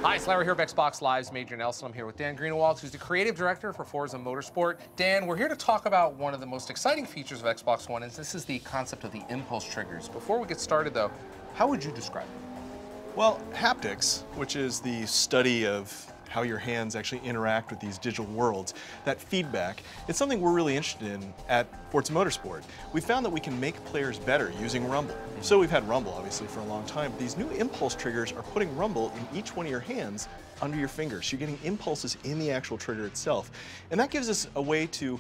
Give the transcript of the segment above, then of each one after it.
Hi, it's Larry here of Xbox Live's Major Nelson. I'm here with Dan Greenewald, who's the creative director for Forza Motorsport. Dan, we're here to talk about one of the most exciting features of Xbox One, and this is the concept of the impulse triggers. Before we get started, though, how would you describe it? Well, haptics, which is the study of how your hands actually interact with these digital worlds, that feedback, it's something we're really interested in at Forza Motorsport. We found that we can make players better using rumble. So we've had rumble, obviously, for a long time. But these new impulse triggers are putting rumble in each one of your hands under your fingers. So you're getting impulses in the actual trigger itself. And that gives us a way to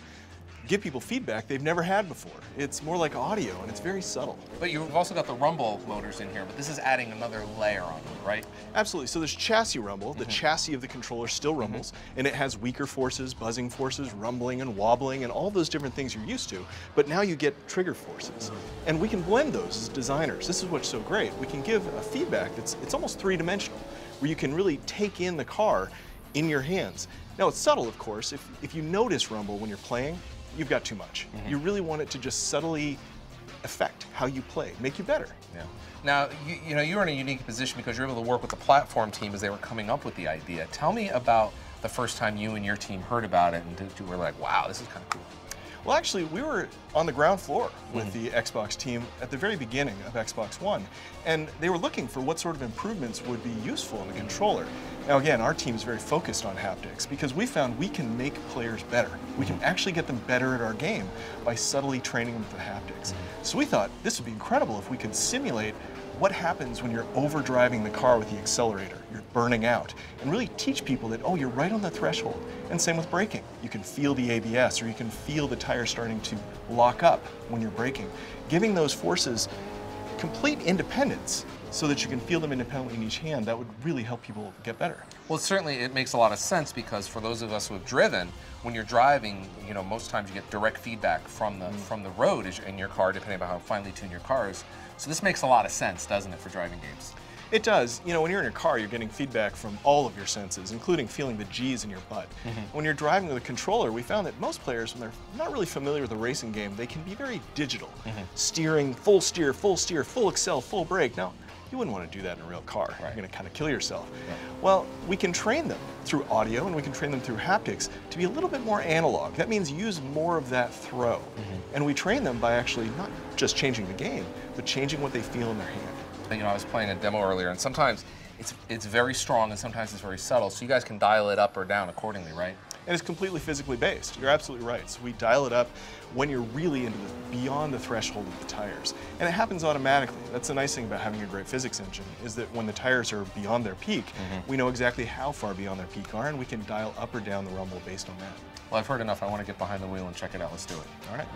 give people feedback they've never had before. It's more like audio, and it's very subtle. But you've also got the rumble motors in here, but this is adding another layer on it, right? Absolutely. So there's chassis rumble. The chassis of the controller still rumbles, and it has weaker forces, buzzing forces, rumbling and wobbling, and all those different things you're used to. But now you get trigger forces. And we can blend those as designers. This is what's so great. We can give a feedback it's almost three-dimensional, where you can really take in the car in your hands. Now, it's subtle, of course. If you notice rumble when you're playing, you've got too much. You really want it to just subtly affect how you play, make you better. Yeah. Now, you know, you're in a unique position because you're able to work with the platform team as they were coming up with the idea. Tell me about the first time you and your team heard about it and you were like, wow, this is kind of cool. Well, actually, we were on the ground floor with the Xbox team at the very beginning of Xbox One, and they were looking for what sort of improvements would be useful in the controller. Now, again, our team is very focused on haptics because we found we can make players better. We can actually get them better at our game by subtly training them with the haptics. So we thought this would be incredible if we could simulate what happens when you're overdriving the car with the accelerator, you're burning out, and really teach people that, oh, you're right on the threshold. And same with braking. You can feel the ABS, or you can feel the tire starting to lock up when you're braking. Giving those forces complete independence so that you can feel them independently in each hand, that would really help people get better. Well, certainly it makes a lot of sense because for those of us who have driven, when you're driving, you know, most times you get direct feedback from the road in your car, depending on how finely tuned your car is. So this makes a lot of sense, doesn't it, for driving games? It does. You know, when you're in your car, you're getting feedback from all of your senses, including feeling the G's in your butt. When you're driving with a controller, we found that most players, when they're not really familiar with a racing game, they can be very digital. Steering, full steer, full accel, full brake. Now, you wouldn't want to do that in a real car. You're going to kind of kill yourself. Well, we can train them through audio and we can train them through haptics to be a little bit more analog. That means use more of that throw. And we train them by actually not just changing the game, but changing what they feel in their hand. You know, I was playing a demo earlier, and sometimes it's very strong and sometimes it's very subtle, so you guys can dial it up or down accordingly, right? And it's completely physically based. You're absolutely right. So we dial it up when you're really into beyond the threshold of the tires. And it happens automatically. That's the nice thing about having a great physics engine, is that when the tires are beyond their peak, we know exactly how far beyond their peak are, and we can dial up or down the rumble based on that. Well, I've heard enough. I want to get behind the wheel and check it out. Let's do it. All right.